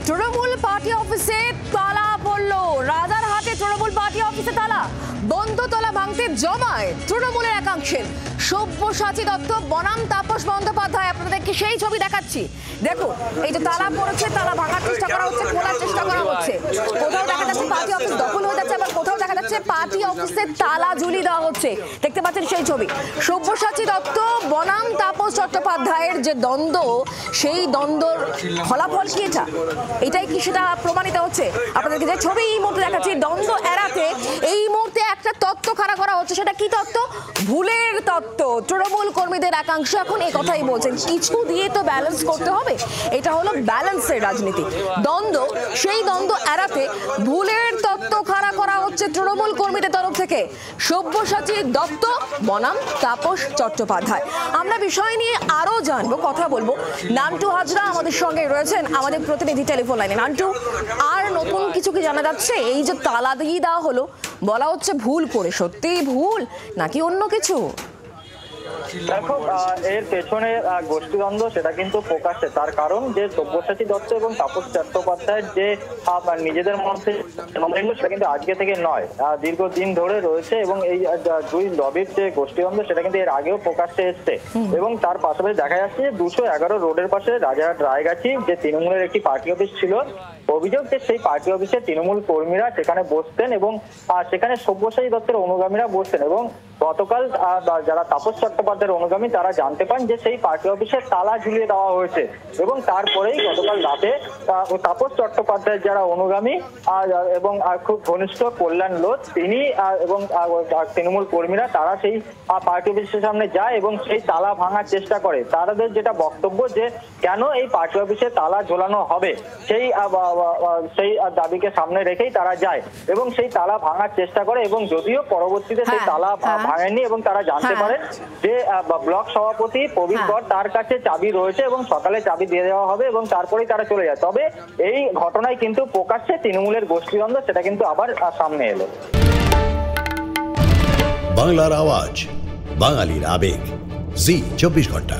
Trinamool party অফিসে তালা পড়লো। রাজারহাটে তৃণমূল পার্টি অফিসে তালা। দ্বন্দ্বতলা ভাঙতে জমায় তৃণমূলের একাংশের। সব্যসাচী দত্ত বনাম তাপস বন্দ্যোপাধ্যায়, আপনাদেরকে সেই ছবি দেখাচ্ছি। দেখো, এই যে তালা পড়েছে, তালা ভাঙার চেষ্টা করা হচ্ছে, খোলার চেষ্টা করা হচ্ছে। কোথাও দেখা যাচ্ছে পার্টি অফিস দখল হয়ে যাচ্ছে, আবার কোথাও দেখা যাচ্ছে পার্টি অফিসে তালা ঝুলিয়ে দেওয়া হচ্ছে। দেখতে পাচ্ছেন সেই ছবি। সব্যসাচী দত্ত বনাম তাপস চট্টোপাধ্যায়ের যে দ্বন্দ্ব, সেই দ্বন্দ্বর ফলাফল কি এটাই কি সেটা প্রমাণিত হচ্ছে? আপনাদেরকে যে ছবি এই মুহূর্তে দেখাচ্ছি, দ্বন্দ্ব এড়াতে এই মুহূর্তে একটা তত্ত্ব খাড়া করা হচ্ছে। সেটা কি তত্ত্ব? ভুলের তত্ত্ব। তৃণমূল কর্মীদের একাংশ এখন এই কথাই বলছেন, কিছু দিয়ে তো ব্যালেন্স করতে হবে। এটা হলো ব্যালেন্সের রাজনীতি। দ্বন্দ্ব, সেই দ্বন্দ্ব এড়াতে ভুলের তত্ত্ব খাড়া করা হচ্ছে তৃণমূল কর্মীদের তরফ থেকে। সব্যসাচী দত্ত বনাম তাপস চট্টোপাধ্যায়। আমরা বিষয় নিয়ে আরো জানবো, কথা বলবো। নান্টু হাজরা আমাদের সঙ্গে রয়েছেন, আমাদের প্রতিনিধি টেলিফোন লাইনে। নান্টু, আর নতুন কিছু কি জানা যাচ্ছে? এই যে তালা দিয়ে দেওয়া হলো, বলা হচ্ছে ভুল করে, সত্যিই ভুল নাকি অন্য কিছু? দেখো, এর পেছনে গোষ্ঠীদ্বন্দ্ব সেটা কিন্তু প্রকাশ্যে। তার কারণ যে সব্যসাচী দত্ত এবং তাপস চট্টোপাধ্যায়ের যে নিজেদের মধ্যে সেটা কিন্তু আজকে থেকে নয়, দীর্ঘদিন ধরে রয়েছে। এবং এই দুই লবির যে গোষ্ঠীদ্বন্দ্ব সেটা কিন্তু এর আগেও প্রকাশ্যে এসছে। এবং তার পাশাপাশি দেখা যাচ্ছে যে 211 রোডের পাশে রাজারহাট রায়গাছি যে তৃণমূলের একটি পার্টি অফিস ছিল, অভিযোগ যে সেই পার্টি অফিসে তৃণমূল কর্মীরা সেখানে বসতেন এবং সেখানে সব্যসাচী দত্তের অনুগামীরা বসতেন। এবং গতকাল যারা তাপস চট্টোপাধ্যায়ের অনুগামী তারা জানতে পান যে সেই পার্টি অফিসে তালা ঝুলিয়ে দেওয়া হয়েছে। এবং তারপরেই গতকাল রাতে তাপস চট্টোপাধ্যায়ের যারা অনুগামী এবং খুব ঘনিষ্ঠ কল্যাণ লোধ, তিনি এবং তৃণমূল কর্মীরা তারা সেই পার্টি অফিসের সামনে যায় এবং সেই তালা ভাঙার চেষ্টা করে। তাদের যেটা বক্তব্য যে কেন এই পার্টি অফিসে তালা ঝোলানো হবে, সেই দাবিকে সামনে রেখেই তারা যায় এবং সেই তালা ভাঙার চেষ্টা করে। এবং যদিও পরবর্তীতে সেই তালা ভাঙেনি এবং তারা জানতে পারে যে ব্লক সভাপতি প্রবীর কর তার কাছে চাবি রয়েছে এবং সকালে চাবি দিয়ে দেওয়া হবে এবং তারপরেই তারা চলে যায়। তবে এই ঘটনায় কিন্তু প্রকাশ্যে তৃণমূলের গোষ্ঠীদ্বন্দ্ব সেটা কিন্তু আবার সামনে এলো। বাংলার আওয়াজ, বাঙালির আবেগ, জি 24 ঘন্টা।